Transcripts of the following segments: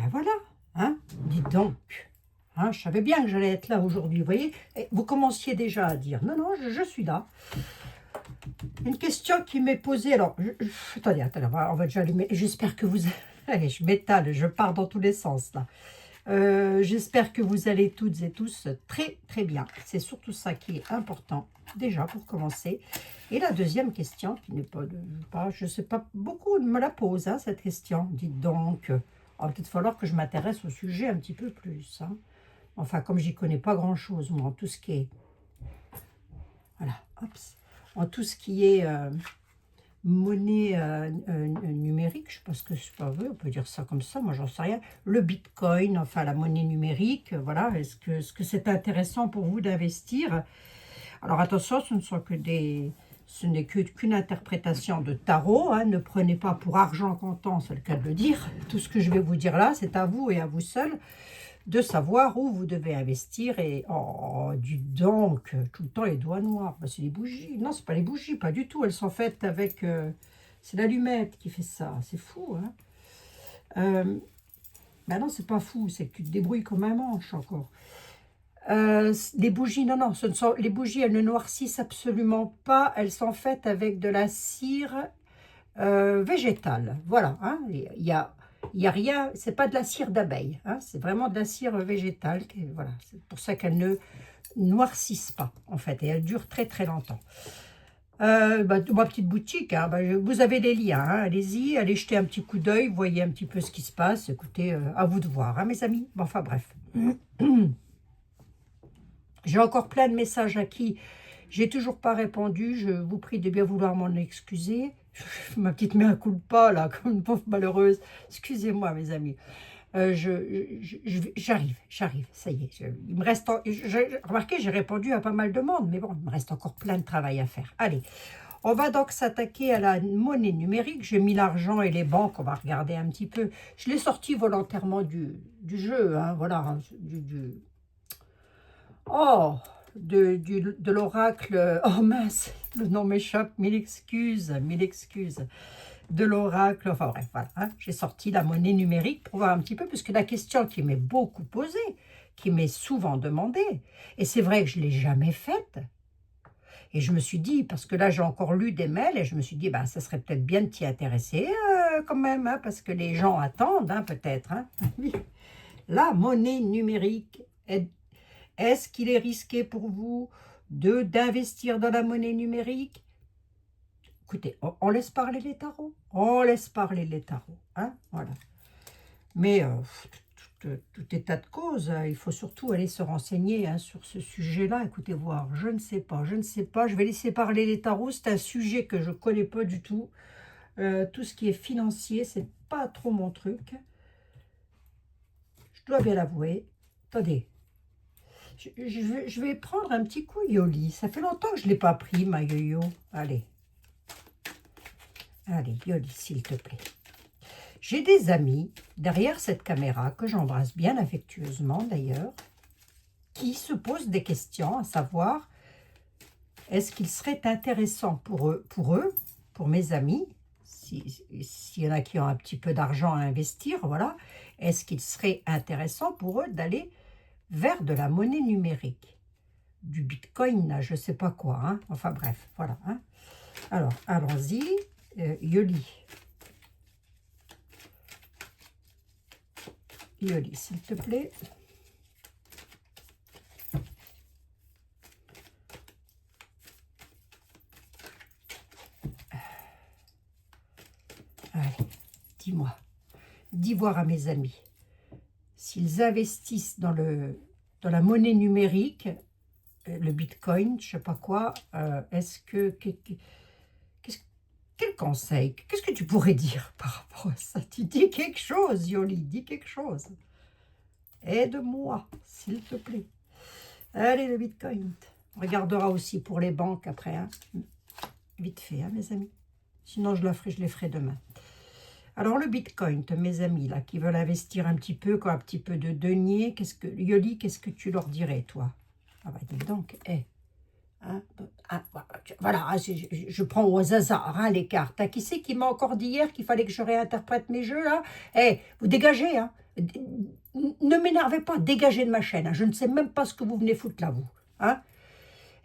ben voilà, hein, dites donc. Hein, je savais bien que j'allais être là aujourd'hui, vous voyez. Et vous commenciez déjà à dire, non, non, je suis là. Une question qui m'est posée, alors, attendez, on va déjà allumer. J'espère que vous... Allez, je m'étale, je pars dans tous les sens, là. J'espère que vous allez toutes et tous très, très bien. C'est surtout ça qui est important, déjà, pour commencer. Et la deuxième question, qui n'est pas, je ne sais pas, beaucoup me la pose, hein, cette question. Dites donc, il va peut-être falloir que je m'intéresse au sujet un petit peu plus, hein. Enfin, comme j'y connais pas grand-chose, moi, en tout ce qui est... Voilà, hop, en tout ce qui est monnaie numérique, je ne sais pas ce que c'est, pas vrai, on peut dire ça comme ça, moi j'en sais rien. Le bitcoin, enfin la monnaie numérique, voilà, est-ce que c'est intéressant pour vous d'investir? Alors attention, ce n'est qu'une interprétation de tarot, hein, ne prenez pas pour argent comptant, c'est le cas de le dire. Tout ce que je vais vous dire là, c'est à vous et à vous seul de savoir où vous devez investir. Et oh, dis donc, tout le temps les doigts noirs, ben, c'est les bougies. Non, c'est pas les bougies, pas du tout, elles sont faites avec, c'est l'allumette qui fait ça, c'est fou, hein. Ben non, c'est pas fou, c'est que tu te débrouilles comme un manche encore. Les bougies, non, non, les bougies, elles ne noircissent absolument pas, elles sont faites avec de la cire végétale, voilà, hein. Il y a rien, c'est pas de la cire d'abeille, hein, c'est vraiment de la cire végétale, voilà, c'est pour ça qu'elles ne noircissent pas, en fait, et elles durent très très longtemps. Ma petite boutique, hein, vous avez les liens, hein, allez-y, allez jeter un petit coup d'œil, voyez un petit peu ce qui se passe, écoutez, à vous de voir, hein, mes amis, bon, enfin bref. J'ai encore plein de messages à qui j'ai toujours pas répondu. Je vous prie de bien vouloir m'en excuser. Ma petite mea culpa, là, comme une pauvre malheureuse. Excusez-moi, mes amis. J'arrive, ça y est. Il me reste... remarquez, j'ai répondu à pas mal de monde, mais bon, il me reste encore plein de travail à faire. Allez, on va donc s'attaquer à la monnaie numérique. J'ai mis l'argent et les banques, on va regarder un petit peu. Je l'ai sorti volontairement du jeu, hein, voilà, hein, Oh, de l'oracle, oh mince, le nom m'échappe, mille excuses, de l'oracle, enfin bref, voilà, hein, j'ai sorti la monnaie numérique pour voir un petit peu, parce que la question qui m'est beaucoup posée, qui m'est souvent demandée, et c'est vrai que je ne l'ai jamais faite, et je me suis dit, parce que là j'ai encore lu des mails, et je me suis dit, bah, ça serait peut-être bien de t'y intéresser quand même, hein, parce que les gens attendent, hein, peut-être, hein. La monnaie numérique est-ce qu'il est risqué pour vous d'investir dans la monnaie numérique? Écoutez, on laisse parler les tarots. On laisse parler les tarots. Hein, voilà. Mais tout état de cause, il faut surtout aller se renseigner, hein, sur ce sujet-là. Écoutez, voir, je ne sais pas. Je vais laisser parler les tarots. C'est un sujet que je ne connais pas du tout. Tout ce qui est financier, c'est pas trop mon truc. Je dois bien l'avouer. Attendez. Je vais prendre un petit coup Yoli. Ça fait longtemps que je ne l'ai pas pris, ma yo-yo. Allez. Allez, Yoli, s'il te plaît. J'ai des amis derrière cette caméra, que j'embrasse bien affectueusement d'ailleurs, qui se posent des questions, à savoir, est-ce qu'il serait intéressant pour eux, pour mes amis, s'il y en a qui ont un petit peu d'argent à investir, voilà, est-ce qu'il serait intéressant pour eux d'aller vers de la monnaie numérique, du bitcoin, je ne sais pas quoi, hein. Enfin bref, voilà, hein. Alors, allons-y, Yoli. Yoli, s'il te plaît. Allez, dis-moi, dis voir à mes amis, s'ils investissent dans la monnaie numérique, le bitcoin, je ne sais pas quoi, est-ce que... Quel conseil? Qu'est-ce que tu pourrais dire par rapport à ça? Tu dis quelque chose, Yoli, dis quelque chose. Aide-moi, s'il te plaît. Allez, le bitcoin. On regardera aussi pour les banques après, hein. Vite fait, hein, mes amis. Sinon, je les ferai demain. Alors, le bitcoin, mes amis, là, qui veulent investir un petit peu, quoi, un petit peu de denier, Yoli, qu'est-ce que tu leur dirais, toi? Ah bah, dis donc, hein, voilà, je prends au hasard, hein, les cartes. Qui c'est qui m'a encore dit hier qu'il fallait que je réinterprète mes jeux, là? Vous dégagez, hein? Ne m'énervez pas, dégagez de ma chaîne. Hein. Je ne sais même pas ce que vous venez foutre là, vous. Hein.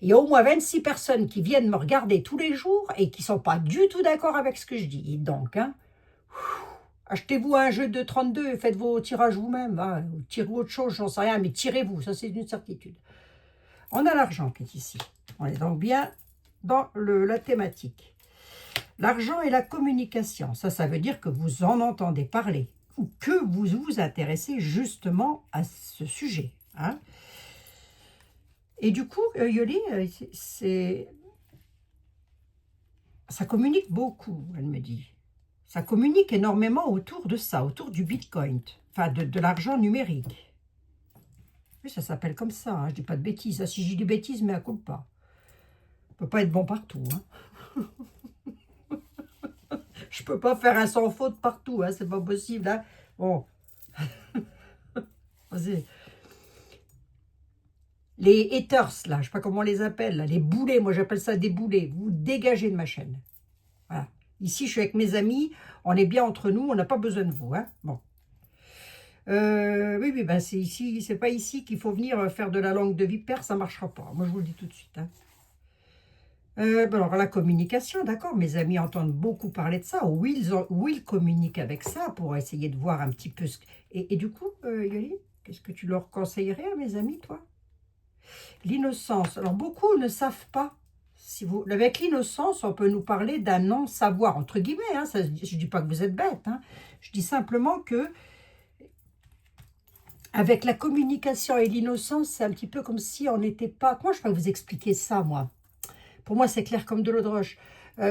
Il y a au moins 26 personnes qui viennent me regarder tous les jours et qui ne sont pas du tout d'accord avec ce que je dis. Et donc, hein, achetez-vous un jeu de 32 et faites vos tirages vous-même. Hein. Tirez autre chose, j'en sais rien, mais tirez-vous, ça c'est une certitude. On a l'argent qui est ici. On est donc bien dans la thématique. L'argent et la communication, ça veut dire que vous en entendez parler ou que vous vous intéressez justement à ce sujet. Hein. Et du coup, Yoli, ça communique beaucoup, elle me dit. Ça communique énormément autour de ça, autour du Bitcoin, enfin de l'argent numérique. Oui, ça s'appelle comme ça, hein, je ne dis pas de bêtises. Ah, si j'ai des bêtises, mais à coup pas. On ne peut pas être bon partout. Hein. Je ne peux pas faire un sans faute partout, hein, c'est pas possible. Hein. Bon. Vas-y. Les haters, là, je ne sais pas comment on les appelle, là, les boulets, moi j'appelle ça des boulets. Vous dégagez de ma chaîne. Voilà. Ici, je suis avec mes amis, on est bien entre nous, on n'a pas besoin de vous. Hein. Bon. Oui, ben c'est ici, c'est pas ici qu'il faut venir faire de la langue de vipère, ça ne marchera pas. Moi, je vous le dis tout de suite. Hein. Ben alors, la communication, d'accord, mes amis entendent beaucoup parler de ça, ou ils communiquent avec ça pour essayer de voir un petit peu ce... Et du coup, Yoli, qu'est-ce que tu leur conseillerais à mes amis, toi? L'innocence. Alors, beaucoup ne savent pas. Avec l'innocence, on peut nous parler d'un non-savoir, entre guillemets. Hein, ça, je ne dis pas que vous êtes bête. Hein, je dis simplement que avec la communication et l'innocence, c'est un petit peu comme si on n'était pas... Comment je peux vous expliquer ça, moi? Pour moi, c'est clair comme de l'eau de roche.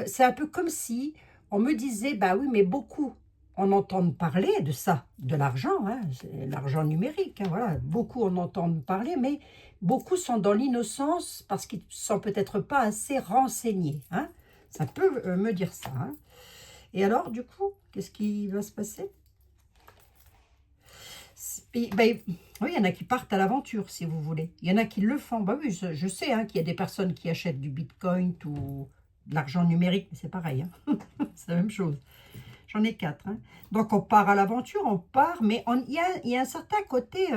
C'est un peu comme si on me disait, bah oui, mais beaucoup en entendent parler de ça, de l'argent, hein, l'argent numérique, hein, voilà. Beaucoup en entendent parler, mais beaucoup sont dans l'innocence parce qu'ils ne sont peut-être pas assez renseignés. Hein. Ça peut me dire ça. Hein. Et alors, du coup, qu'est-ce qui va se passer? Ben, oui, il y en a qui partent à l'aventure, si vous voulez. Il y en a qui le font. Ben oui, je sais hein, qu'il y a des personnes qui achètent du Bitcoin ou de l'argent numérique, mais c'est pareil. Hein. C'est la même chose. J'en ai 4. Hein. Donc, on part à l'aventure, on part, mais il y a un certain côté...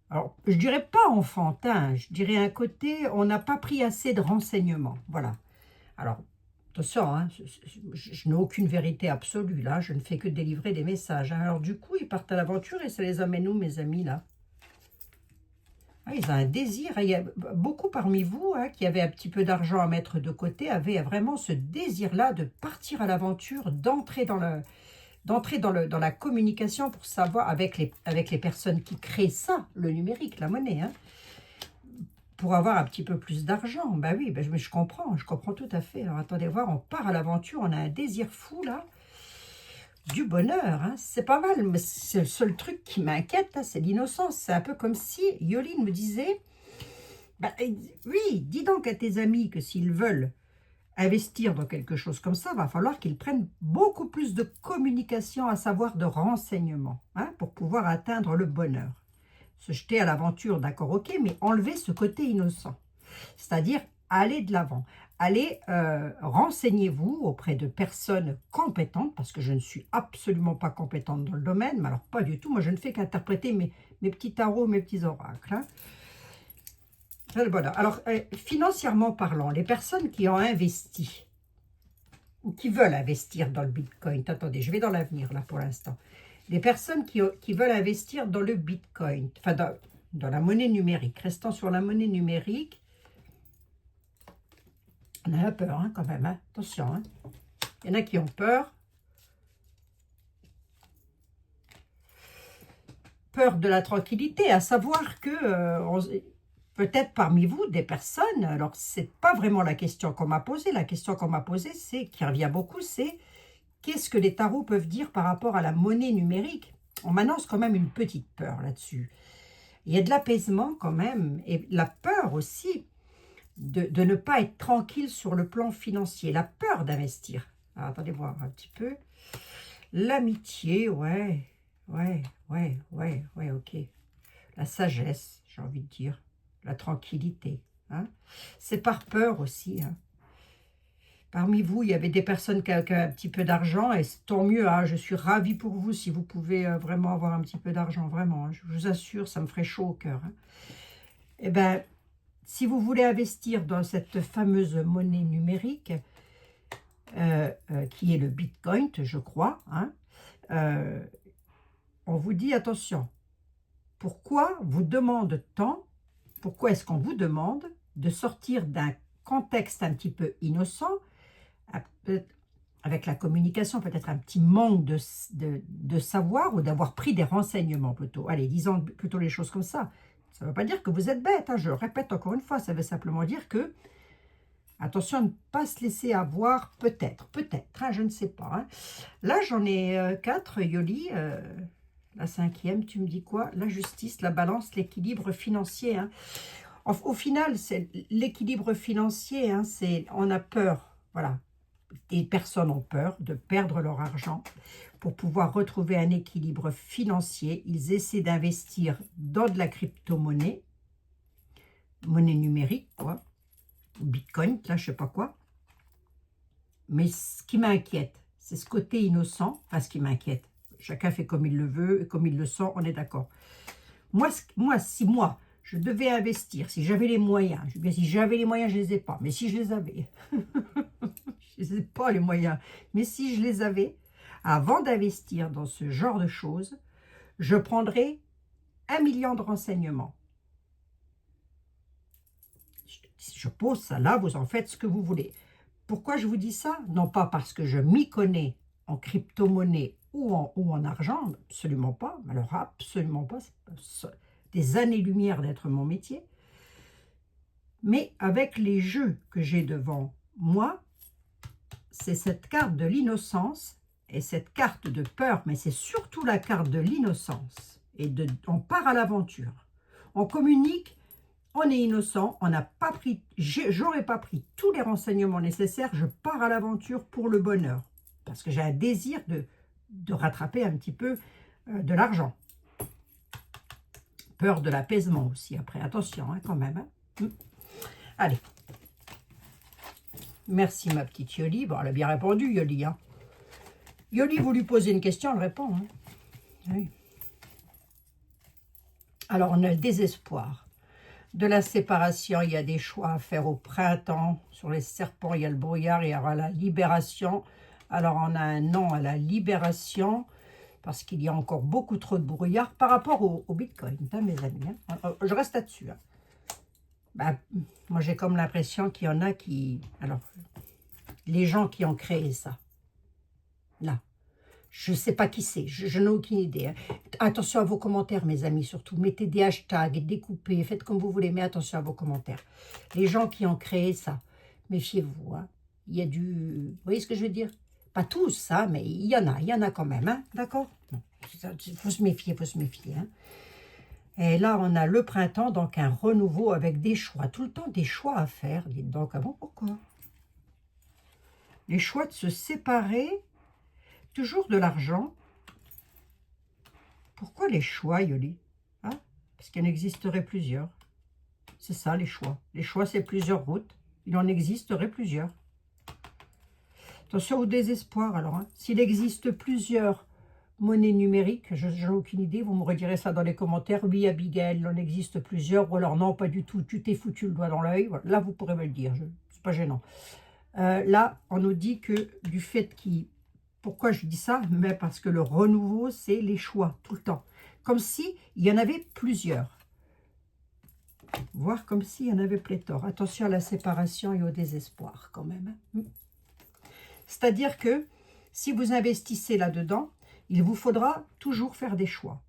alors, je dirais pas enfantin, je dirais un côté, on n'a pas pris assez de renseignements. Voilà. Alors, attention, hein, je n'ai aucune vérité absolue, là. Je ne fais que délivrer des messages. Hein. Alors, du coup, ils partent à l'aventure et ça les amène où, mes amis, là? Ah, ils ont un désir. Il y a beaucoup parmi vous hein, qui avaient un petit peu d'argent à mettre de côté, avaient vraiment ce désir-là de partir à l'aventure, d'entrer dans la communication pour savoir, avec les personnes qui créent ça, le numérique, la monnaie, hein, pour avoir un petit peu plus d'argent. Ben oui, je comprends tout à fait. Alors attendez voir, on part à l'aventure, on a un désir fou là, du bonheur, hein. C'est pas mal, mais c'est le seul truc qui m'inquiète, c'est l'innocence. C'est un peu comme si Yoline me disait, oui, dis donc à tes amis que s'ils veulent investir dans quelque chose comme ça, va falloir qu'ils prennent beaucoup plus de communication, à savoir de renseignements, hein, pour pouvoir atteindre le bonheur. Se jeter à l'aventure, d'accord, ok, mais enlever ce côté innocent. C'est-à-dire aller de l'avant. Allez, renseignez-vous auprès de personnes compétentes, parce que je ne suis absolument pas compétente dans le domaine, mais alors pas du tout, moi je ne fais qu'interpréter mes petits tarots, mes petits oracles. Hein. Voilà. Alors, financièrement parlant, les personnes qui ont investi, ou qui veulent investir dans le Bitcoin, attendez, je vais dans l'avenir là pour l'instant, les personnes qui veulent investir dans le Bitcoin, enfin dans la monnaie numérique, restant sur la monnaie numérique, on a peur hein, quand même, hein. Attention. Hein. Il y en a qui ont peur. Peur de la tranquillité, à savoir que peut-être parmi vous, des personnes, alors c'est pas vraiment la question qu'on m'a posée, la question qu'on m'a posée, c'est, qui revient beaucoup, c'est qu'est-ce que les tarots peuvent dire par rapport à la monnaie numérique? On m'annonce quand même une petite peur là-dessus. Il y a de l'apaisement quand même, et la peur aussi de ne pas être tranquille sur le plan financier, la peur d'investir. Attendez voir un petit peu. L'amitié, ouais, ok. La sagesse, j'ai envie de dire. La tranquillité. Hein. C'est par peur aussi. Hein. Parmi vous, il y avait des personnes qui avaient un petit peu d'argent, et tant mieux, hein, je suis ravie pour vous si vous pouvez vraiment avoir un petit peu d'argent, vraiment, hein, je vous assure, ça me ferait chaud au cœur. Hein. Eh bien, si vous voulez investir dans cette fameuse monnaie numérique, qui est le Bitcoin, je crois, hein, on vous dit attention, pourquoi vous demande tant, pourquoi est-ce qu'on vous demande de sortir d'un contexte un petit peu innocent, avec la communication, peut-être un petit manque de savoir ou d'avoir pris des renseignements plutôt. Allez, disons plutôt les choses comme ça. Ça ne veut pas dire que vous êtes bête, hein, je le répète encore une fois, ça veut simplement dire que, attention à ne pas se laisser avoir, peut-être, hein, je ne sais pas. Hein. Là, j'en ai 4, Yoli, la 5e, tu me dis quoi? La justice, la balance, l'équilibre financier. Hein. Au final, c'est l'équilibre financier, hein, on a peur, voilà. Des personnes ont peur de perdre leur argent. Pour pouvoir retrouver un équilibre financier, ils essaient d'investir dans de la crypto-monnaie, monnaie numérique, quoi, Bitcoin, là, je sais pas quoi. Mais ce qui m'inquiète, c'est ce côté innocent, enfin ce qui m'inquiète. Chacun fait comme il le veut et comme il le sent, on est d'accord. Si moi, je devais investir, si j'avais les moyens, si j'avais les moyens, je ne les ai pas, mais si je les avais, je n'ai pas les moyens, mais si je les avais, avant d'investir dans ce genre de choses, je prendrais 1 million de renseignements. Je pose ça là, vous en faites ce que vous voulez. Pourquoi je vous dis ça? Non pas parce que je m'y connais en crypto-monnaie ou en argent, absolument pas, alors absolument pas, c'est des années-lumière d'être mon métier, mais avec les jeux que j'ai devant moi, c'est cette carte de l'innocence et cette carte de peur, mais c'est surtout la carte de l'innocence. Et on part à l'aventure. On communique, on est innocent, on n'a pas pris, j'aurais pas pris tous les renseignements nécessaires, je pars à l'aventure pour le bonheur. Parce que j'ai un désir de rattraper un petit peu de l'argent. Peur de l'apaisement aussi, après, attention hein, quand même. Hein. Allez. Merci ma petite Yoli. Bon, elle a bien répondu, Yoli. Hein. Yoli, vous lui posez une question, elle répond. Hein. Oui. Alors, on a le désespoir. De la séparation, il y a des choix à faire au printemps. Sur les serpents, il y a le brouillard, il y aura la libération. Alors, on a un non à la libération, parce qu'il y a encore beaucoup trop de brouillard par rapport au Bitcoin, hein, mes amis. Hein. Je reste là-dessus. Hein. Ben, moi, j'ai comme l'impression qu'il y en a qui... Alors, les gens qui ont créé ça, là, je ne sais pas qui c'est, je n'ai aucune idée. Hein. Attention à vos commentaires, mes amis, surtout. Mettez des hashtags, découpez, faites comme vous voulez, mais attention à vos commentaires. Les gens qui ont créé ça, méfiez-vous. Hein. Il y a du... Vous voyez ce que je veux dire? Pas tous, ça, mais il y en a quand même, hein, d'accord? Il faut se méfier, Hein. Et là, on a le printemps, donc un renouveau avec des choix. Tout le temps, des choix à faire. Dites donc, ah bon, pourquoi? Les choix de se séparer, toujours de l'argent. Pourquoi les choix, Yoli? Hein? Parce qu'il en existerait plusieurs. C'est ça, les choix. Les choix, c'est plusieurs routes. Il en existerait plusieurs. Attention au désespoir, alors. Hein. S'il existe plusieurs monnaies numériques, je n'ai aucune idée, vous me redirez ça dans les commentaires. Oui, Abigail, il en existe plusieurs. Ou alors, non, pas du tout, tu t'es foutu le doigt dans l'œil. Voilà. Là, vous pourrez me le dire, c'est pas gênant. Là, on nous dit que du fait qu'il... Pourquoi je dis ça? Mais parce que le renouveau, c'est les choix, tout le temps. Comme si il y en avait plusieurs. Voire comme s'il y en avait pléthore. Attention à la séparation et au désespoir, quand même. C'est-à-dire que si vous investissez là-dedans, il vous faudra toujours faire des choix.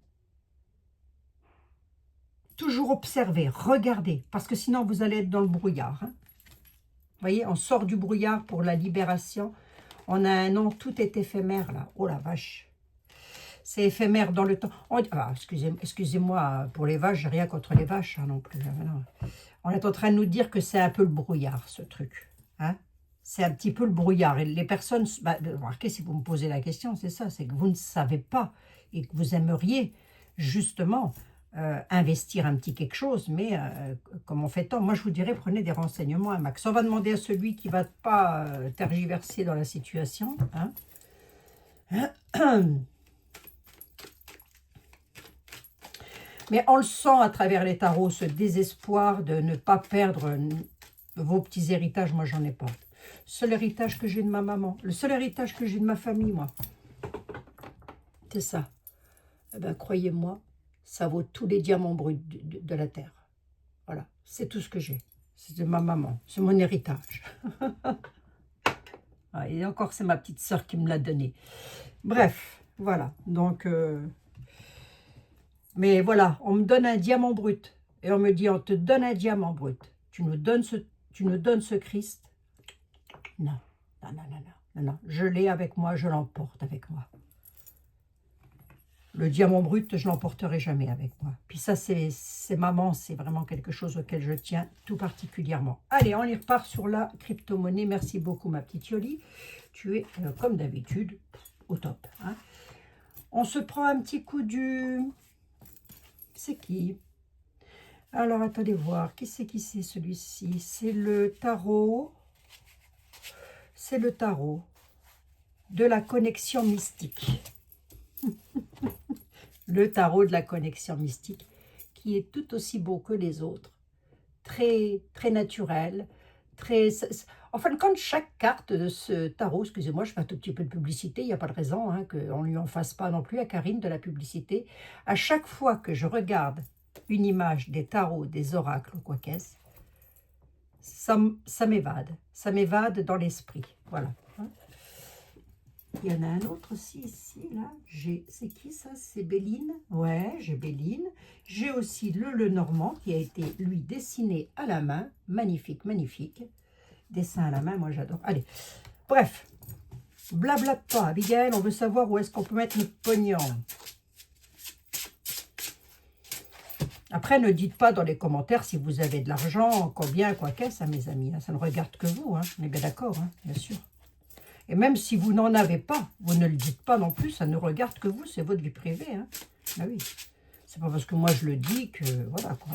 Toujours observer, regarder, parce que sinon vous allez être dans le brouillard. Hein. Vous voyez, on sort du brouillard pour la libération. On a un an, tout est éphémère là. Oh la vache. C'est éphémère dans le temps. Excusez-moi pour les vaches, j'ai rien contre les vaches hein, non plus. Non. On est en train de nous dire que c'est un peu le brouillard, ce truc. Hein? C'est un petit peu le brouillard. Et les personnes, remarquez, si vous me posez la question, c'est ça, c'est que vous ne savez pas et que vous aimeriez justement investir un petit quelque chose, mais comme on fait tant, moi je vous dirais, prenez des renseignements, un max. On va demander à celui qui ne va pas tergiverser dans la situation. Hein. Mais on le sent à travers les tarots, ce désespoir de ne pas perdre vos petits héritages. Moi, j'en ai pas. Le seul héritage que j'ai de ma maman, le seul héritage que j'ai de ma famille, moi, c'est ça. Eh ben, croyez-moi, ça vaut tous les diamants bruts de la terre. Voilà, c'est tout ce que j'ai. C'est de ma maman, c'est mon héritage. Ah, et encore, c'est ma petite sœur qui me l'a donné. Bref, voilà. Donc, mais voilà, on me donne un diamant brut. Et on me dit, on te donne un diamant brut. Tu nous donnes ce Christ. Non, non, non, non, non, non. Je l'ai avec moi, je l'emporte avec moi. Le diamant brut, je ne l'emporterai jamais avec moi. Puis ça, c'est maman, c'est vraiment quelque chose auquel je tiens tout particulièrement. Allez, on y repart sur la crypto-monnaie. Merci beaucoup, ma petite Yoli. Tu es, comme d'habitude, au top. Hein. On se prend un petit coup du... C'est qui? Alors, attendez voir. Qui c'est celui-ci? C'est le tarot. C'est le tarot de la connexion mystique. Le tarot de la connexion mystique, qui est tout aussi beau que les autres. Très, très naturel. Très... En fin de compte, chaque carte de ce tarot, excusez-moi, je fais un tout petit peu de publicité, il n'y a pas de raison hein, qu'on ne lui en fasse pas non plus à Karine de la publicité. À chaque fois que je regarde une image des tarots, des oracles ou quoi qu'est-ce, ça m'évade dans l'esprit. Voilà. Il y en a un autre aussi, ici, là. C'est qui ça? C'est Béline. Ouais, j'ai Béline. J'ai aussi le Normand qui a été, lui, dessiné à la main. Magnifique, magnifique. Dessin à la main, moi j'adore. Allez, bref. Blabla pas, Abigail, on veut savoir où est-ce qu'on peut mettre notre pognon. Après, ne dites pas dans les commentaires si vous avez de l'argent, combien, quoi qu'est-ce, hein, mes amis. Hein. Ça ne regarde que vous, hein. On est bien d'accord, hein, bien sûr. Et même si vous n'en avez pas, vous ne le dites pas non plus, ça ne regarde que vous, c'est votre vie privée. Hein. Ah oui, c'est pas parce que moi je le dis que... Voilà quoi.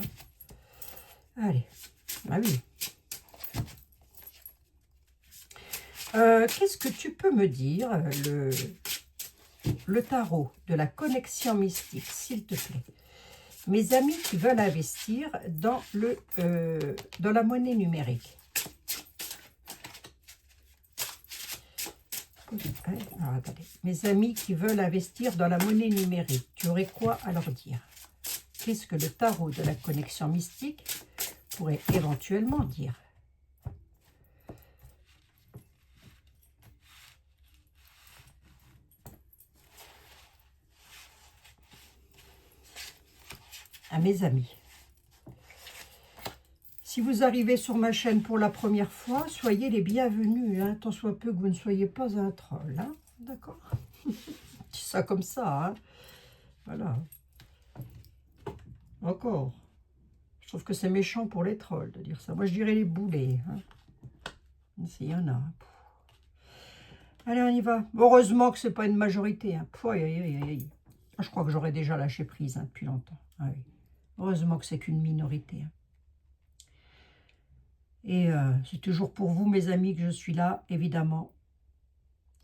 Allez, ah oui. Qu'est-ce que tu peux me dire, le tarot de la connexion mystique, s'il te plaît? Mes amis qui veulent investir dans la monnaie numérique. Alors, attendez. Mes amis qui veulent investir dans la monnaie numérique, tu aurais quoi à leur dire? Qu'est-ce que le tarot de la connexion mystique pourrait éventuellement dire? À mes amis. Si vous arrivez sur ma chaîne pour la première fois, soyez les bienvenus, hein, tant soit peu que vous ne soyez pas un troll, hein, d'accord? Je dis ça comme ça, hein. Voilà. Encore. Je trouve que c'est méchant pour les trolls de dire ça. Moi, je dirais les boulets. Hein. S'il y en a. Allez, on y va. Heureusement que ce n'est pas une majorité. Hein. Aïe, aïe, aïe, aïe. Je crois que j'aurais déjà lâché prise hein, depuis longtemps. Ah, oui. Heureusement que c'est qu'une minorité. Hein. Et c'est toujours pour vous, mes amis, que je suis là, évidemment.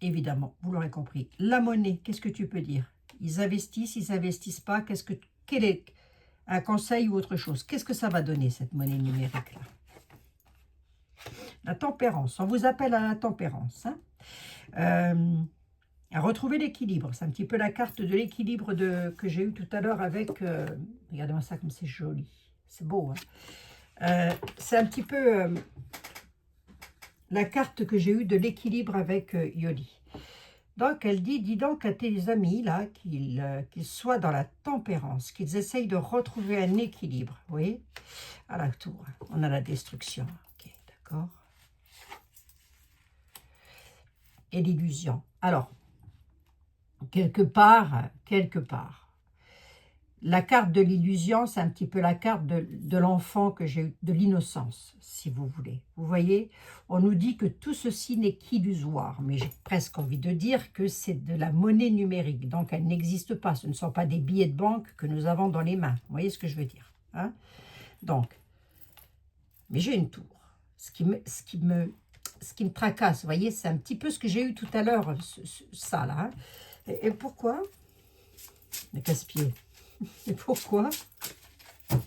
Évidemment, vous l'aurez compris. La monnaie, qu'est-ce que tu peux dire? Ils investissent pas. Quel est un conseil ou autre chose? Qu'est-ce que ça va donner, cette monnaie numérique-là? La tempérance. On vous appelle à la tempérance. Hein. À retrouver l'équilibre. C'est un petit peu la carte de l'équilibre que j'ai eu tout à l'heure avec... regardez-moi ça comme c'est joli. C'est beau, hein. C'est un petit peu la carte que j'ai eue de l'équilibre avec Yoli. Donc, elle dit, dis donc à tes amis, là, qu'ils soient dans la tempérance, qu'ils essayent de retrouver un équilibre, vous voyez? À la tour, on a la destruction. Ok, d'accord. Et l'illusion. Alors, quelque part, La carte de l'illusion, c'est un petit peu la carte de l'enfant que j'ai eu, de l'innocence, si vous voulez. Vous voyez, on nous dit que tout ceci n'est qu'illusoire, mais j'ai presque envie de dire que c'est de la monnaie numérique, donc elle n'existe pas. Ce ne sont pas des billets de banque que nous avons dans les mains. Vous voyez ce que je veux dire, hein? Donc, mais j'ai une tour. Ce qui me tracasse, vous voyez, c'est un petit peu ce que j'ai eu tout à l'heure, ça là. Hein. Et pourquoi? Mais casse-pied. Et pourquoi? Il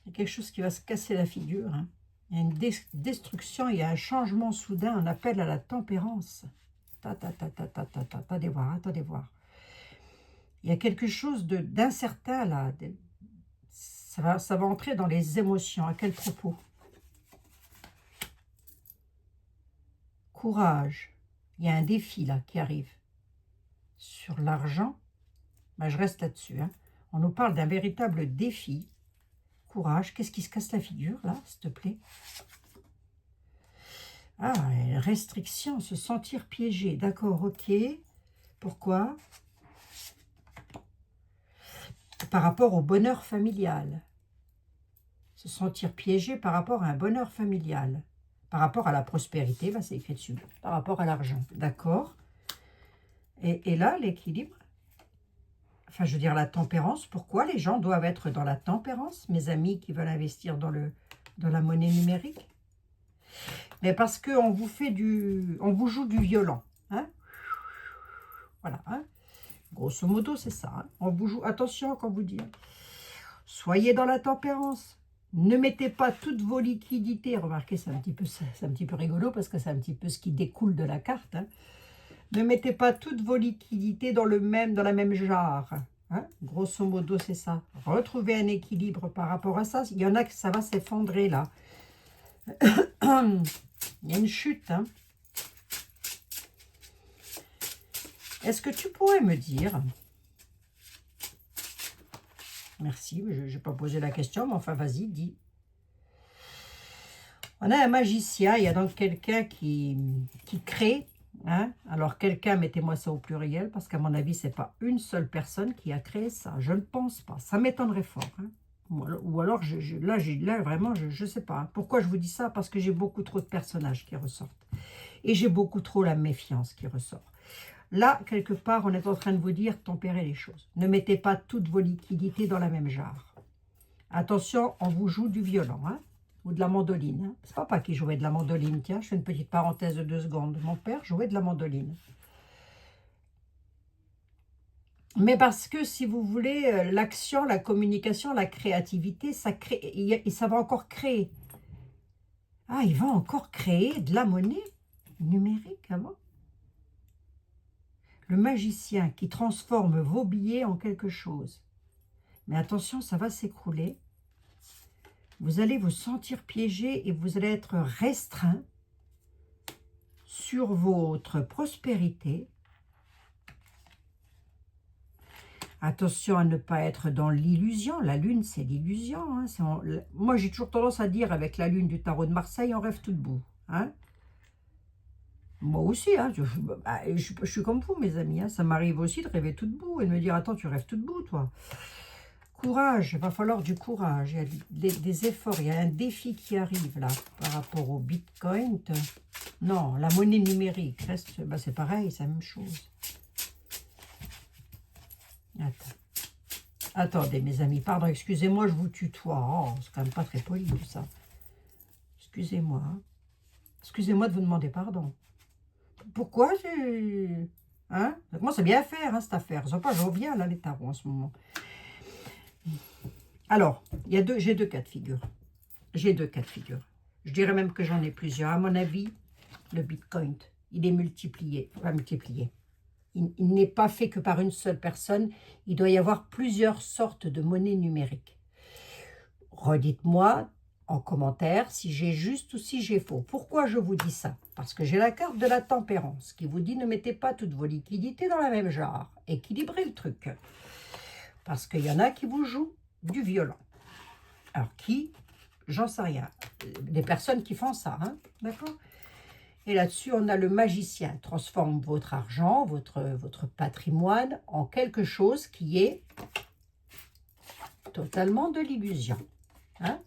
y a quelque chose qui va se casser la figure. Hein. Il y a une destruction, il y a un changement soudain, un appel à la tempérance. Attendez voir, attendez voir. Il y a quelque chose d'incertain là. Ça va entrer dans les émotions. À quel propos? Courage. Il y a un défi là qui arrive. Sur l'argent, ben, je reste là-dessus. Hein. On nous parle d'un véritable défi. Courage. Qu'est-ce qui se casse la figure là, s'il te plaît? Ah, restriction, se sentir piégé. D'accord, ok. Pourquoi? Par rapport au bonheur familial. Se sentir piégé par rapport à un bonheur familial. Par rapport à la prospérité, ben c'est écrit dessus. Par rapport à l'argent. D'accord. Et là, l'équilibre. Enfin, je veux dire, la tempérance. Pourquoi les gens doivent être dans la tempérance, mes amis qui veulent investir dans la monnaie numérique? Mais parce qu'on vous fait on vous joue du violent. Hein? Voilà. Hein? Grosso modo, c'est ça. Hein? On vous joue. Attention quand vous dites. Soyez dans la tempérance. Ne mettez pas toutes vos liquidités. Remarquez, c'est un petit peu rigolo parce que c'est un petit peu ce qui découle de la carte. Hein? Ne mettez pas toutes vos liquidités dans la même jarre. Hein? Grosso modo, c'est ça. Retrouvez un équilibre par rapport à ça. Il y en a que ça va s'effondrer là. Il y a une chute. Hein? Est-ce que tu pourrais me dire... Merci, je n'ai pas posé la question, mais enfin, vas-y, dis. On a un magicien, il y a donc quelqu'un qui crée. Hein? Alors, quelqu'un, mettez-moi ça au pluriel, parce qu'à mon avis, ce n'est pas une seule personne qui a créé ça. Je ne pense pas. Ça m'étonnerait fort. Hein? Ou alors, là, vraiment, je ne sais pas. Hein. Pourquoi je vous dis ça? Parce que j'ai beaucoup trop de personnages qui ressortent. Et j'ai beaucoup trop la méfiance qui ressort. Là, quelque part, on est en train de vous dire, tempérez les choses. Ne mettez pas toutes vos liquidités dans la même jarre. Attention, on vous joue du violon, hein, ou de la mandoline. Hein. C'est papa qui jouait de la mandoline. Tiens, je fais une petite parenthèse de 2 secondes. Mon père jouait de la mandoline. Mais parce que, si vous voulez, l'action, la communication, la créativité, ça va encore créer. Ah, il va encore créer de la monnaie numérique avant. Le magicien qui transforme vos billets en quelque chose. Mais attention, ça va s'écrouler. Vous allez vous sentir piégé et vous allez être restreint sur votre prospérité. Attention à ne pas être dans l'illusion. La lune, c'est l'illusion. Hein. Moi, j'ai toujours tendance à dire, avec la lune du tarot de Marseille, on rêve tout debout. Hein. Moi aussi, hein, je suis comme vous, mes amis. Hein, ça m'arrive aussi de rêver tout debout et de me dire, attends, tu rêves tout debout, toi. Courage, il va falloir du courage. Il y a des efforts, il y a un défi qui arrive là par rapport au Bitcoin. Non, la monnaie numérique, reste, bah, c'est pareil, c'est la même chose. Attendez, mes amis, pardon, excusez-moi, je vous tutoie. Oh, c'est quand même pas très poli tout ça. Excusez-moi. Hein. Excusez-moi de vous demander pardon. Pourquoi j'ai... Hein? Ça commence à bien faire, hein, cette affaire. Ils sont pas jovial, là, les tarots, en ce moment. Alors, j'ai 2 cas de figure. J'ai 2 cas de figure. Je dirais même que j'en ai plusieurs. À mon avis, le Bitcoin, il est multiplié. Enfin, multiplié. Il n'est pas fait que par une seule personne. Il doit y avoir plusieurs sortes de monnaies numériques. Redites-moi en commentaire si j'ai juste ou si j'ai faux. Pourquoi je vous dis ça? Parce que j'ai la carte de la tempérance qui vous dit ne mettez pas toutes vos liquidités dans la même jarre. Équilibrez le truc. Parce qu'il y en a qui vous jouent du violent. Alors qui? J'en sais rien. Des personnes qui font ça, hein, d'accord? Et là-dessus, on a le magicien. Transforme votre argent, votre patrimoine en quelque chose qui est totalement de l'illusion. Hein?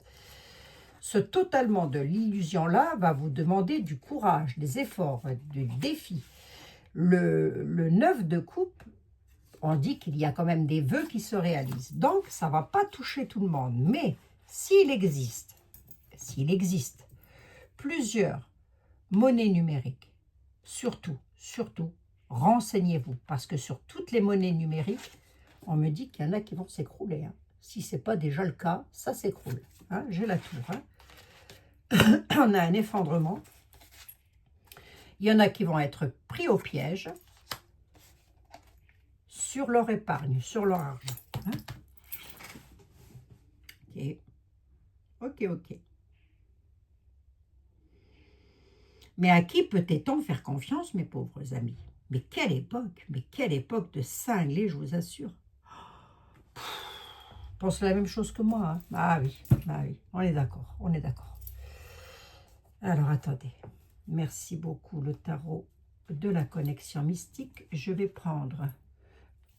Ce totalement de l'illusion-là va vous demander du courage, des efforts, du défi. Le 9 de coupe, on dit qu'il y a quand même des vœux qui se réalisent. Donc, ça ne va pas toucher tout le monde. Mais s'il existe plusieurs monnaies numériques, surtout, renseignez-vous. Parce que sur toutes les monnaies numériques, on me dit qu'il y en a qui vont s'écrouler. Hein. Si ce n'est pas déjà le cas, ça s'écroule. Hein. J'ai la tour. Hein. On a un effondrement. Il y en a qui vont être pris au piège sur leur épargne, sur leur argent. Hein. Ok. Mais à qui peut-on faire confiance, mes pauvres amis? Mais quelle époque de cinglés, je vous assure. Pense la même chose que moi. Hein. Ah oui, on est d'accord. Alors, attendez. Merci beaucoup, le tarot de la connexion mystique. Je vais prendre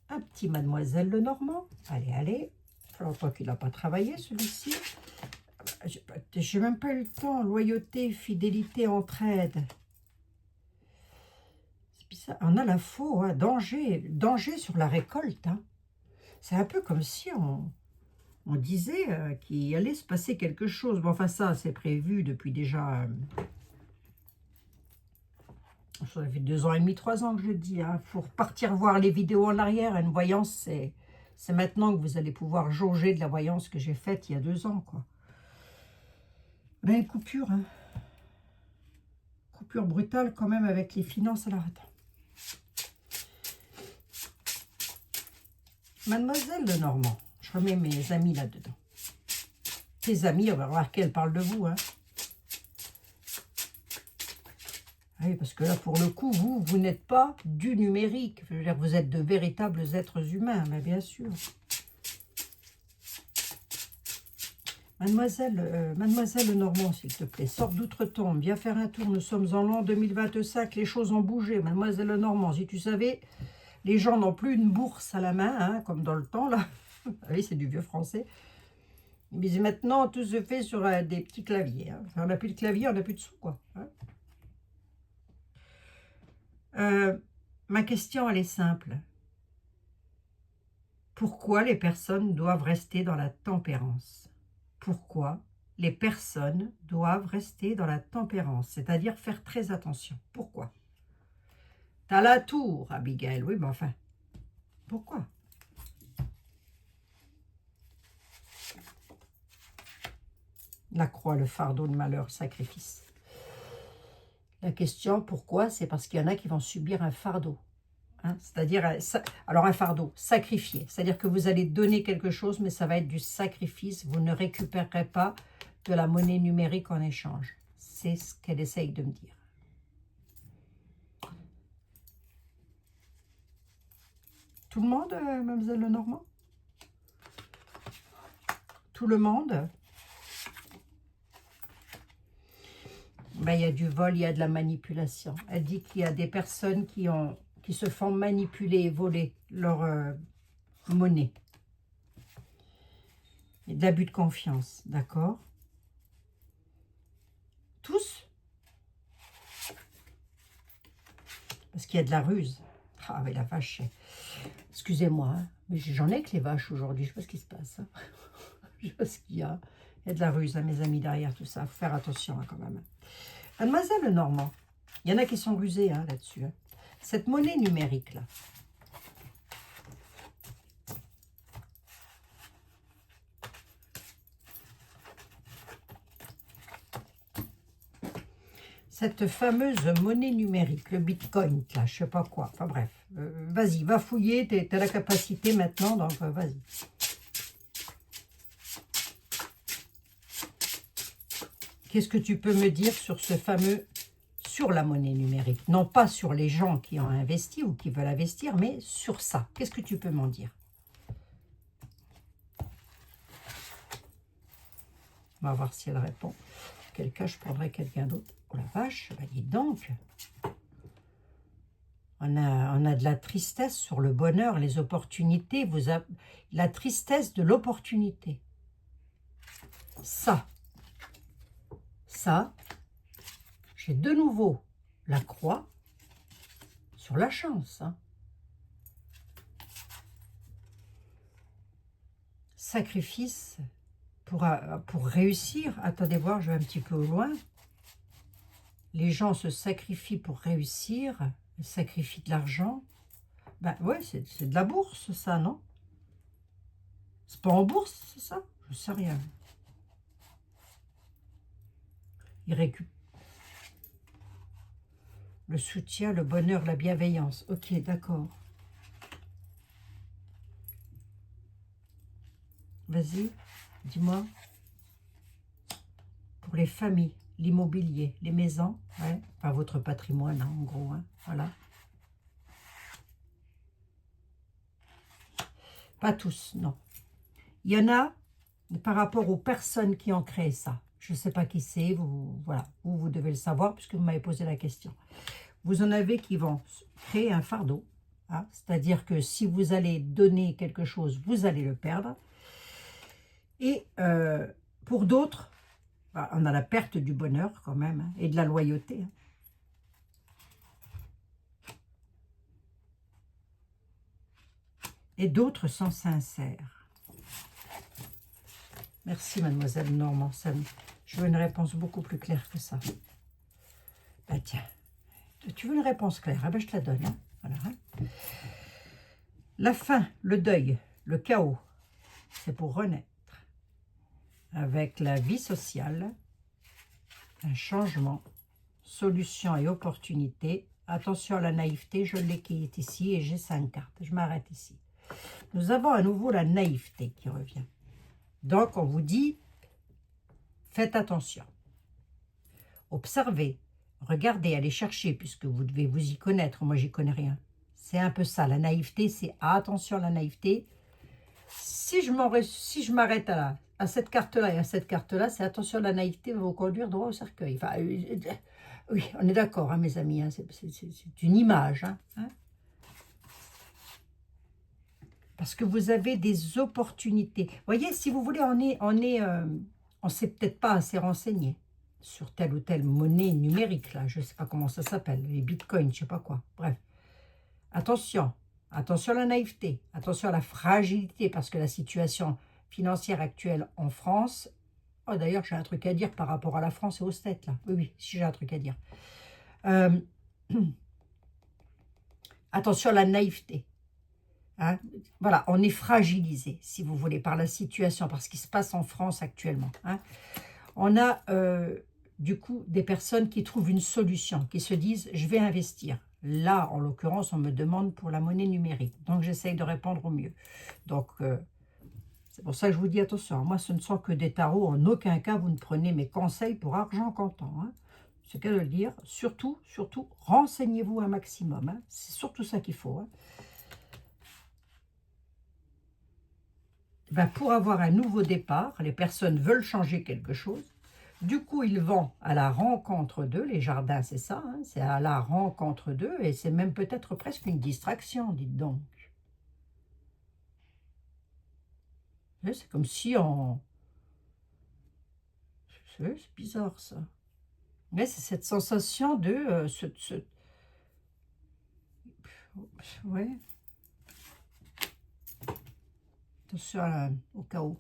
un petit Mademoiselle Lenormand. Allez. Ça fait longtemps qu'il n'a pas travaillé, celui-ci. J'ai même pas eu le temps. Loyauté, fidélité, entraide. C'est bizarre. On a la faux, hein. Danger sur la récolte. Hein. C'est un peu comme si on disait qu'il allait se passer quelque chose. Bon, enfin, ça, c'est prévu depuis déjà... ça fait 2 ans et demi, 3 ans que je le dis. Hein. Faut repartir voir les vidéos en arrière. Une voyance, c'est maintenant que vous allez pouvoir jauger de la voyance que j'ai faite il y a 2 ans, quoi. On a une coupure, hein. Coupure brutale quand même avec les finances. Alors, attends. Mademoiselle Lenormand, je remets mes amis là-dedans. Tes amis, on va voir qu'elle parle de vous, hein. Oui, parce que là, pour le coup, vous n'êtes pas du numérique. Je veux dire, vous êtes de véritables êtres humains, mais bien sûr. Mademoiselle Lenormand, s'il te plaît, sors d'outre-tombe, viens faire un tour. Nous sommes en l'an 2025, les choses ont bougé. Mademoiselle Lenormand, si tu savais, les gens n'ont plus une bourse à la main, hein, comme dans le temps, là. Oui, c'est du vieux français. Mais maintenant, tout se fait sur des petits claviers. Hein. Enfin, on n'a plus de clavier, on n'a plus de sous, quoi. Hein. Ma question, elle est simple. Pourquoi les personnes doivent rester dans la tempérance? Pourquoi les personnes doivent rester dans la tempérance? C'est-à-dire faire très attention. Pourquoi? T'as la tour, Abigail. Oui, mais enfin, pourquoi? La croix, le fardeau, le malheur, le sacrifice. La question, pourquoi? C'est parce qu'il y en a qui vont subir un fardeau. Hein, c'est-à-dire, alors un fardeau, sacrifié. C'est-à-dire que vous allez donner quelque chose, mais ça va être du sacrifice. Vous ne récupérerez pas de la monnaie numérique en échange. C'est ce qu'elle essaye de me dire. Tout le monde, Mademoiselle Lenormand? Tout le monde? Ben, il y a du vol, il y a de la manipulation. Elle dit qu'il y a des personnes qui se font manipuler et voler leur monnaie. Et de l'abus de confiance, d'accord? Tous? Parce qu'il y a de la ruse. Ah, mais la vache. Excusez-moi, hein, mais j'en ai que les vaches aujourd'hui. Je ne sais pas ce qui se passe. Hein. Je sais pas ce qu'il y a. Il y a de la ruse, hein, mes amis, derrière tout ça. Il faut faire attention, hein, quand même. Mademoiselle Lenormand, il y en a qui sont rusés hein, là-dessus. Hein. Cette monnaie numérique-là, cette fameuse monnaie numérique, le bitcoin, là, je sais pas quoi, enfin bref, vas-y, va fouiller, tu as la capacité maintenant, donc vas-y. Qu'est-ce que tu peux me dire sur ce fameux, sur la monnaie numérique? Non pas sur les gens qui ont investi ou qui veulent investir, mais sur ça. Qu'est-ce que tu peux m'en dire? On va voir si elle répond. Auquel cas, je prendrai quelqu'un d'autre. Oh la vache, bah dites donc. On a de la tristesse sur le bonheur, les opportunités. La tristesse de l'opportunité. Ça, j'ai de nouveau la croix sur la chance. Hein. Sacrifice pour réussir. Attendez voir, je vais un petit peu au loin. Les gens se sacrifient pour réussir. Ils sacrifient de l'argent. Ben ouais, c'est de la bourse, ça, non? C'est pas en bourse, c'est ça? Je sais rien. Ils récupèrent le soutien, le bonheur, la bienveillance. Ok, d'accord. Vas-y, dis-moi. Pour les familles, l'immobilier, les maisons, ouais, enfin votre patrimoine, hein, en gros, hein, voilà. Pas tous, non. Il y en a par rapport aux personnes qui ont créé ça. Je ne sais pas qui c'est, voilà, vous devez le savoir puisque vous m'avez posé la question. Vous en avez qui vont créer un fardeau, hein, c'est-à-dire que si vous allez donner quelque chose, vous allez le perdre. Et pour d'autres, bah, on a la perte du bonheur quand même, hein, et de la loyauté. Hein. Et d'autres sont sincères. Merci, mademoiselle Normand. Je veux une réponse beaucoup plus claire que ça. Ben tiens, tu veux une réponse claire? Ah ben je te la donne. Hein. Voilà, hein. La fin, le deuil, le chaos, c'est pour renaître. Avec la vie sociale, un changement, solution et opportunité. Attention à la naïveté, je l'ai qui est ici et j'ai 5 cartes. Je m'arrête ici. Nous avons à nouveau la naïveté qui revient. Donc, on vous dit, faites attention. Observez, regardez, allez chercher, puisque vous devez vous y connaître. Moi, j'y connais rien. C'est un peu ça, la naïveté, c'est attention à la naïveté. Si je m'arrête à cette carte-là et à cette carte-là, c'est attention à la naïveté va vous conduire droit au cercueil. Enfin, oui, on est d'accord, hein, mes amis, hein, c'est une image. Hein. Parce que vous avez des opportunités. Vous voyez, si vous voulez, on s'est peut-être pas assez renseigné sur telle ou telle monnaie numérique, là, je ne sais pas comment ça s'appelle, les bitcoins, je ne sais pas quoi. Bref, attention à la naïveté, attention à la fragilité, parce que la situation financière actuelle en France, oh d'ailleurs j'ai un truc à dire par rapport à la France et aux States, là. Oui, si j'ai un truc à dire. Attention à la naïveté. Hein? Voilà, on est fragilisé, si vous voulez, par la situation, par ce qui se passe en France actuellement. Hein? On a, du coup, des personnes qui trouvent une solution, qui se disent, je vais investir. Là, en l'occurrence, on me demande pour la monnaie numérique. Donc, j'essaye de répondre au mieux. Donc, c'est pour ça que je vous dis, attention, moi, ce ne sont que des tarots. En aucun cas, vous ne prenez mes conseils pour argent comptant. Hein? C'est qu'à le dire. Surtout, renseignez-vous un maximum. Hein? C'est surtout ça qu'il faut. Hein? Ben, pour avoir un nouveau départ, les personnes veulent changer quelque chose. Du coup, ils vont à la rencontre d'eux. Les jardins, c'est ça. Hein, c'est à la rencontre d'eux. Et c'est même peut-être presque une distraction, dites donc. C'est comme si on... C'est bizarre, ça. Mais c'est cette sensation de... Ouais. Attention au chaos.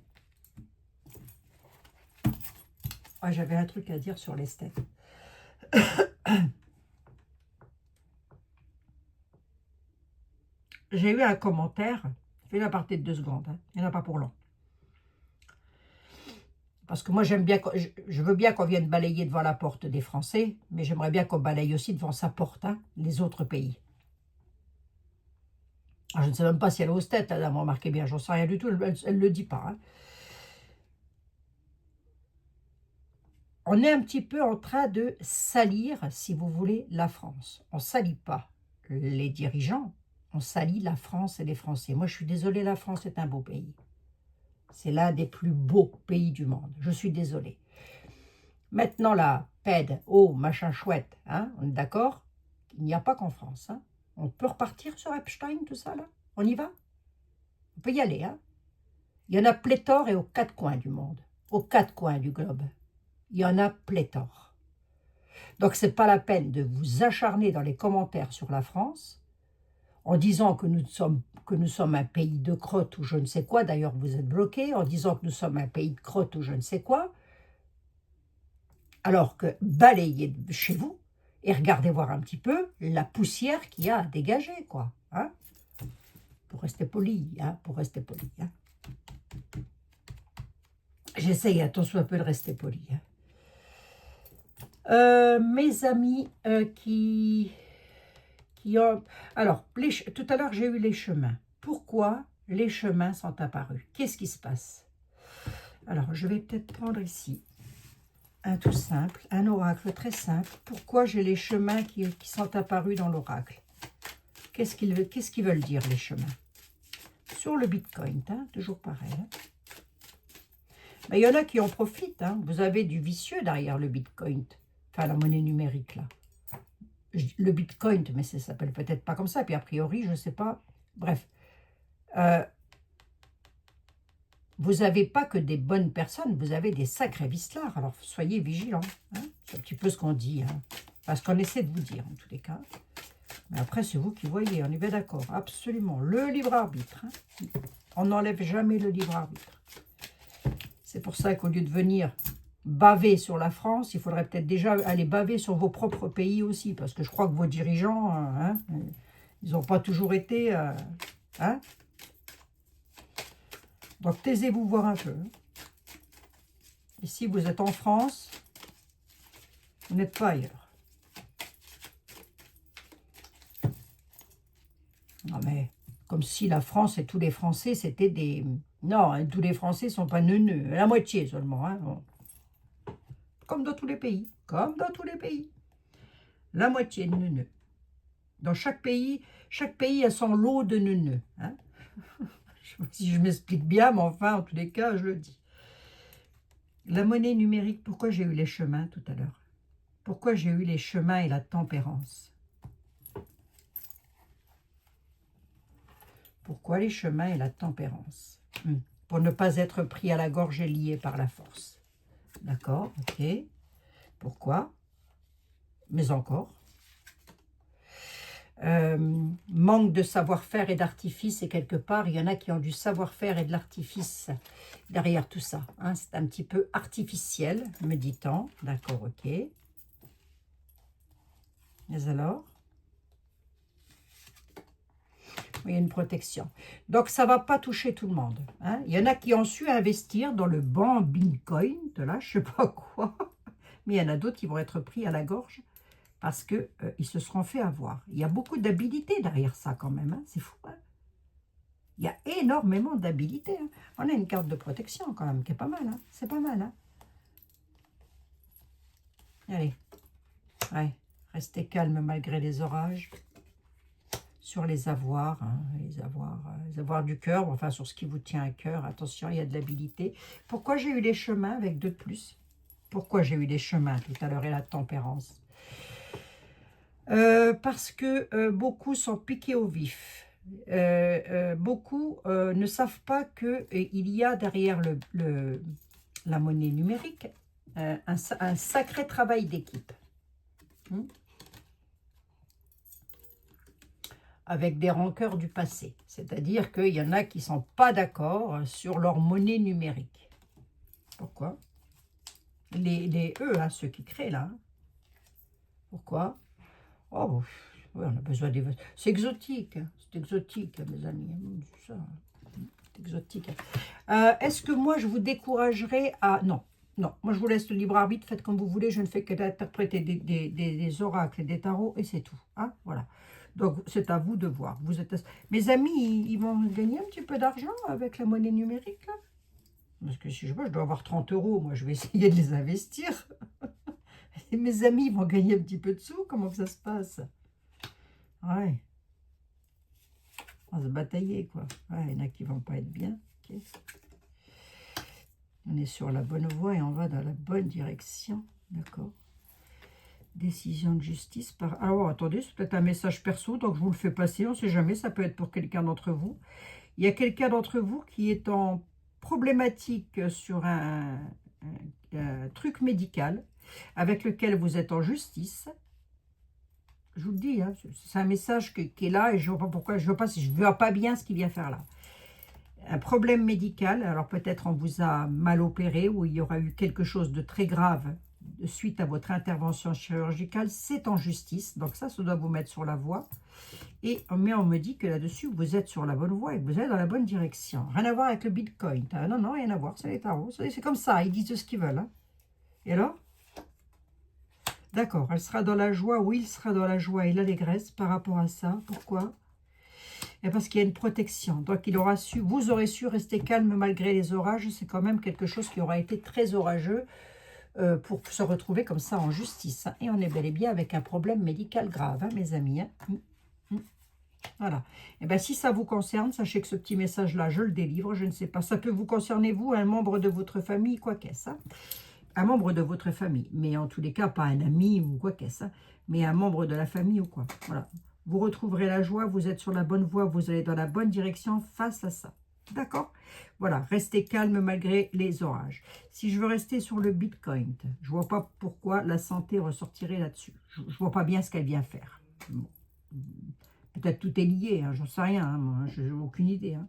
Ah, j'avais un truc à dire sur les steaks. J'ai eu un commentaire. Fais la partie de 2 secondes. Hein. Il n'y en a pas pour long. Parce que moi, j'aime bien, je veux bien qu'on vienne balayer devant la porte des Français, mais j'aimerais bien qu'on balaye aussi devant sa porte, hein, les autres pays. Alors, je ne sais même pas si elle est aux têtes, là, vous remarquez bien, j'en sais rien du tout, elle ne le dit pas. Hein. On est un petit peu en train de salir, si vous voulez, la France. On ne salit pas les dirigeants, on salit la France et les Français. Moi, je suis désolée, la France est un beau pays. C'est l'un des plus beaux pays du monde. Je suis désolée. Maintenant, là, PED, O, machin chouette, hein, on est d'accord? Il n'y a pas qu'en France, hein. On peut repartir sur Epstein, tout ça, là? On y va? On peut y aller, hein? Il y en a pléthore et aux quatre coins du monde, aux quatre coins du globe. Il y en a pléthore. Donc, ce n'est pas la peine de vous acharner dans les commentaires sur la France en disant que nous sommes un pays de crottes ou je ne sais quoi. D'ailleurs, vous êtes bloqués en disant que nous sommes un pays de crottes ou je ne sais quoi. Alors que balayez chez vous et regardez voir un petit peu la poussière qu'il y a à dégager, quoi. Hein, pour rester poli, hein, pour rester poli. Hein. J'essaye à tant soit peu de rester poli. Hein. Mes amis qui ont... Alors, tout à l'heure, j'ai eu les chemins. Pourquoi les chemins sont apparus? Qu'est-ce qui se passe? Alors, je vais peut-être prendre ici un tout simple, un oracle très simple. Pourquoi j'ai les chemins qui sont apparus dans l'oracle? Qu'est-ce qu'ils veulent dire, les chemins? Sur le Bitcoin, hein, toujours pareil. Hein. Mais il y en a qui en profitent. Hein. Vous avez du vicieux derrière le Bitcoin. Enfin, la monnaie numérique, là. Le Bitcoin, mais ça s'appelle peut-être pas comme ça. Puis a priori, je ne sais pas. Bref. Vous n'avez pas que des bonnes personnes, vous avez des sacrés vicelards. Alors, soyez vigilants. Hein. C'est un petit peu ce qu'on dit. Hein. Parce qu'on essaie de vous dire, en tous les cas. Mais après, c'est vous qui voyez. On est bien d'accord. Absolument. Le libre arbitre. Hein. On n'enlève jamais le libre arbitre. C'est pour ça qu'au lieu de venir baver sur la France, il faudrait peut-être déjà aller baver sur vos propres pays aussi. Parce que je crois que vos dirigeants, hein, ils n'ont pas toujours été... hein. Donc, taisez-vous voir un peu. Ici, vous êtes en France, vous n'êtes pas ailleurs. Non, mais comme si la France et tous les Français, c'était des... Non, hein, tous les Français ne sont pas neuneux. La moitié seulement. Hein, bon. Comme dans tous les pays. Comme dans tous les pays. La moitié de neuneux. Dans chaque pays a son lot de neuneux. Hein. Je ne sais pas si je m'explique bien, mais enfin, en tous les cas, je le dis. La monnaie numérique, pourquoi j'ai eu les chemins tout à l'heure? Pourquoi j'ai eu les chemins et la tempérance? Pourquoi les chemins et la tempérance? Pour ne pas être pris à la gorge et lié par la force. D'accord, ok. Pourquoi? Mais encore. Manque de savoir-faire et d'artifice, et quelque part, il y en a qui ont du savoir-faire et de l'artifice derrière tout ça. Hein. C'est un petit peu artificiel, me dit-on. D'accord, ok. Mais alors? Il y a une protection. Donc, ça ne va pas toucher tout le monde. Hein. Il y en a qui ont su investir dans le banc Bitcoin, de là, je ne sais pas quoi. Mais il y en a d'autres qui vont être pris à la gorge parce qu'ils se seront fait avoir. Il y a beaucoup d'habilité derrière ça quand même. Hein. C'est fou. Hein. Il y a énormément d'habilité. Hein. On a une carte de protection quand même qui est pas mal. Hein. C'est pas mal. Hein. Allez. Ouais. Restez calme malgré les orages. Sur les avoirs, hein, les avoirs du cœur, enfin sur ce qui vous tient à cœur, attention, il y a de l'habilité. Pourquoi j'ai eu les chemins avec 2 de plus? Pourquoi j'ai eu les chemins tout à l'heure et la tempérance? Parce que beaucoup sont piqués au vif. Beaucoup ne savent pas qu'il y a derrière la monnaie numérique un sacré travail d'équipe. Avec des rancœurs du passé. C'est-à-dire qu'il y en a qui ne sont pas d'accord sur leur monnaie numérique. Pourquoi? Eux, hein, ceux qui créent là. Hein. Pourquoi? Oh, ouais, on a besoin des... C'est exotique. Hein. C'est exotique, mes amis. C'est exotique. Est-ce que moi, je vous découragerai à... Non. Non, moi je vous laisse le libre arbitre, faites comme vous voulez, je ne fais que d'interpréter des oracles et des tarots et c'est tout. Hein, voilà. Donc, c'est à vous de voir. Mes amis, ils vont gagner un petit peu d'argent avec la monnaie numérique, là. Parce que si je dois avoir 30 €, moi, je vais essayer de les investir. Et mes amis, ils vont gagner un petit peu de sous. Comment ça se passe? Ouais. On va se batailler, quoi. Ouais, il y en a qui ne vont pas être bien. Okay. On est sur la bonne voie et on va dans la bonne direction. D'accord. Décision de justice par... Alors, attendez, c'est peut-être un message perso, donc je vous le fais passer. On ne sait jamais, ça peut être pour quelqu'un d'entre vous. Il y a quelqu'un d'entre vous qui est en problématique sur un truc médical avec lequel vous êtes en justice. Je vous le dis, hein, c'est un message qui est là et je ne vois pas pourquoi, je ne vois pas bien ce qu'il vient faire là. Un problème médical, alors peut-être on vous a mal opéré ou il y aura eu quelque chose de très grave suite à votre intervention chirurgicale, c'est en justice, donc ça doit vous mettre sur la voie. Mais on me dit que là-dessus, vous êtes sur la bonne voie et que vous êtes dans la bonne direction. Rien à voir avec le Bitcoin. Ah, non, non, rien à voir, c'est les tarots. C'est comme ça, ils disent ce qu'ils veulent. Hein. Et alors? D'accord, elle sera dans la joie, oui, il sera dans la joie et l'allégresse par rapport à ça. Pourquoi? Et parce qu'il y a une protection. Donc, vous aurez su rester calme malgré les orages. C'est quand même quelque chose qui aura été très orageux pour se retrouver comme ça en justice. Hein. Et on est bel et bien avec un problème médical grave, hein, mes amis. Hein. Voilà. Et bien, si ça vous concerne, sachez que ce petit message-là, je le délivre. Je ne sais pas. Ça peut vous concerner, vous, un membre de votre famille, quoi qu'est-ce. Hein. Un membre de votre famille. Mais en tous les cas, pas un ami ou quoi qu'est-ce. Hein, mais un membre de la famille ou quoi. Voilà. Vous retrouverez la joie. Vous êtes sur la bonne voie. Vous allez dans la bonne direction face à ça. D'accord? Voilà. Restez calme malgré les orages. Si je veux rester sur le Bitcoin, je ne vois pas pourquoi la santé ressortirait là-dessus. Je ne vois pas bien ce qu'elle vient faire. Bon. Peut-être tout est lié, hein, j'en sais rien, hein, moi, je n'ai aucune idée. Hein.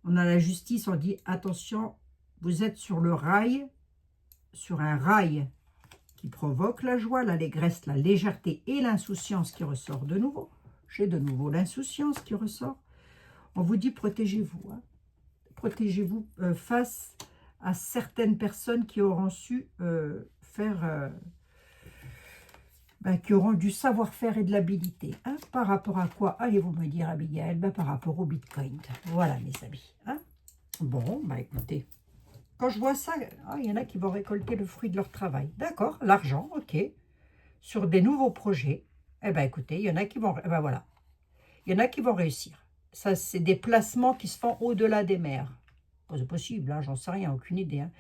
On a la justice, on dit, attention, vous êtes sur le rail, sur un rail qui provoque la joie, l'allégresse, la légèreté et l'insouciance qui ressort de nouveau. J'ai de nouveau l'insouciance qui ressort. On vous dit, protégez-vous. Hein. Protégez-vous face à certaines personnes qui auront su faire... qui auront du savoir-faire et de l'habilité. Hein. Par rapport à quoi allez-vous me dire, Abigail? Par rapport au Bitcoin. Voilà, mes amis. Hein. Bon, écoutez, quand je vois ça, il y en a qui vont récolter le fruit de leur travail. D'accord, l'argent, ok. Sur des nouveaux projets, écoutez, il y en a qui vont... voilà. Il y en a qui vont réussir. Ça, c'est des placements qui se font au-delà des mers. C'est possible, hein, j'en sais rien, aucune idée. Hein.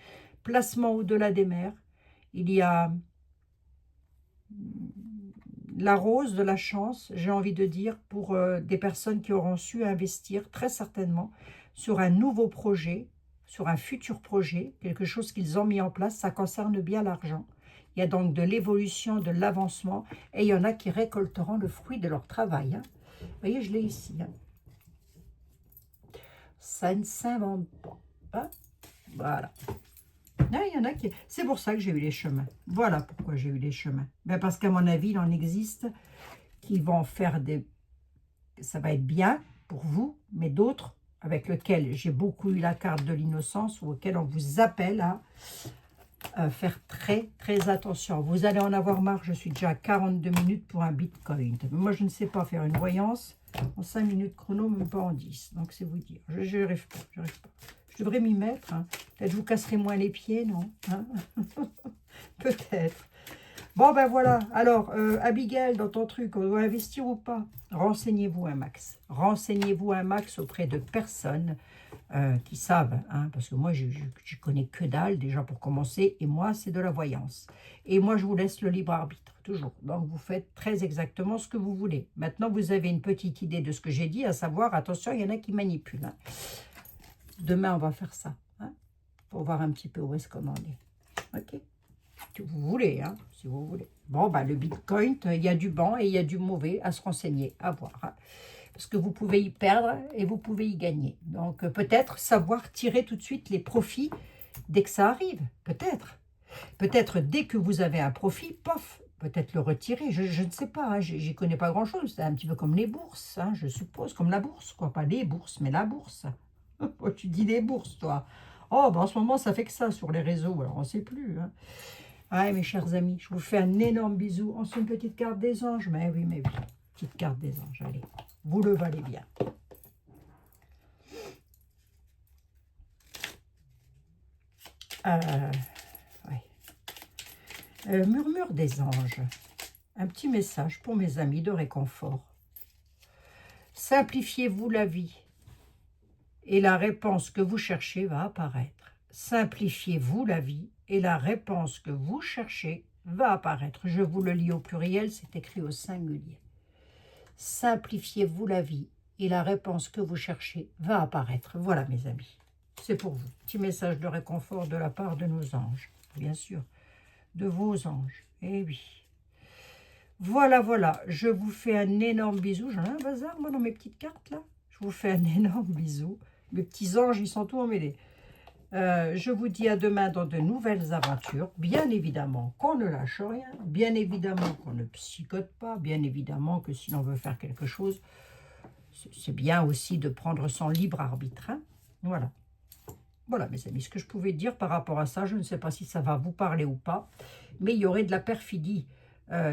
Placement au-delà des mers. Il y a... la rose de la chance, j'ai envie de dire, pour des personnes qui auront su investir très certainement sur un nouveau projet, sur un futur projet, quelque chose qu'ils ont mis en place, ça concerne bien l'argent. Il y a donc de l'évolution, de l'avancement, et il y en a qui récolteront le fruit de leur travail. Hein. Vous voyez, je l'ai ici. Hein. Ça ne s'invente pas. Hein. Voilà. Il y en a qui... C'est pour ça que j'ai eu les chemins. Voilà pourquoi j'ai eu les chemins. Parce qu'à mon avis, il en existe qui vont faire des... Ça va être bien pour vous, mais d'autres avec lesquels j'ai beaucoup eu la carte de l'innocence ou auxquels on vous appelle à faire très, très attention. Vous allez en avoir marre. Je suis déjà à 42 minutes pour un Bitcoin. Moi, je ne sais pas faire une voyance en 5 minutes chrono, même pas en 10. Donc, c'est vous dire. Je n'arrive pas. Je devrais m'y mettre. Hein. Peut-être je vous casserai moins les pieds, non hein. Peut-être. Bon, voilà. Alors, Abigail, dans ton truc, on doit investir ou pas? Renseignez-vous un max. Renseignez-vous un max auprès de personnes qui savent. Hein, parce que moi, je connais que dalle, déjà pour commencer. Et moi, c'est de la voyance. Et moi, je vous laisse le libre arbitre, toujours. Donc, vous faites très exactement ce que vous voulez. Maintenant, vous avez une petite idée de ce que j'ai dit, à savoir, attention, il y en a qui manipulent. Hein. Demain, on va faire ça, hein, pour voir un petit peu où est-ce qu'on en est. Ok? Si vous voulez, hein, si vous voulez. Bon, le Bitcoin, il y a du bon et il y a du mauvais à se renseigner, à voir. Hein, parce que vous pouvez y perdre et vous pouvez y gagner. Donc, peut-être savoir tirer tout de suite les profits dès que ça arrive. Peut-être. Peut-être dès que vous avez un profit, pof, peut-être le retirer. Je ne sais pas, hein, j'y connais pas grand-chose. C'est un petit peu comme les bourses, hein, je suppose, comme la bourse, quoi. Pas les bourses, mais la bourse. Oh, tu dis les bourses, toi. Oh, en ce moment, ça fait que ça sur les réseaux. Alors, on ne sait plus. Hein. Ah, mes chers amis, je vous fais un énorme bisou. On se fait une petite carte des anges. Mais oui. Petite carte des anges, allez. Vous le valez bien. Murmure des anges. Un petit message pour mes amis de réconfort. Simplifiez-vous la vie. Et la réponse que vous cherchez va apparaître. Simplifiez-vous la vie et la réponse que vous cherchez va apparaître. Je vous le lis au pluriel, c'est écrit au singulier. Simplifiez-vous la vie et la réponse que vous cherchez va apparaître. Voilà mes amis, c'est pour vous. Petit message de réconfort de la part de nos anges, bien sûr, de vos anges. Eh oui. Voilà, voilà, je vous fais un énorme bisou. J'en ai un bazar, moi, dans mes petites cartes, là. Je vous fais un énorme bisou. Mes petits anges, ils sont tous emmêlés. Je vous dis à demain dans de nouvelles aventures. Bien évidemment qu'on ne lâche rien. Bien évidemment qu'on ne psychote pas. Bien évidemment que si l'on veut faire quelque chose, c'est bien aussi de prendre son libre arbitre. Hein. Voilà. Voilà, mes amis, ce que je pouvais dire par rapport à ça. Je ne sais pas si ça va vous parler ou pas. Mais il y aurait de la perfidie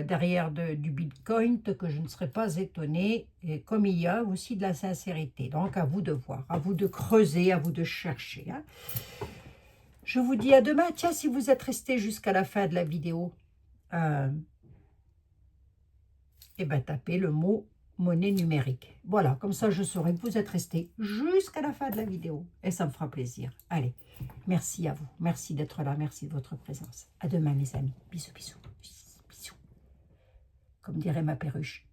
derrière du Bitcoin, que je ne serais pas étonnée, et comme il y a aussi de la sincérité. Donc, à vous de voir, à vous de creuser, à vous de chercher. Hein. Je vous dis à demain. Tiens, si vous êtes resté jusqu'à la fin de la vidéo, eh ben, tapez le mot monnaie numérique. Voilà, comme ça, je saurai que vous êtes resté jusqu'à la fin de la vidéo. Et ça me fera plaisir. Allez, merci à vous. Merci d'être là. Merci de votre présence. À demain, mes amis. Bisous, bisous. Bisous. Comme dirait ma perruche.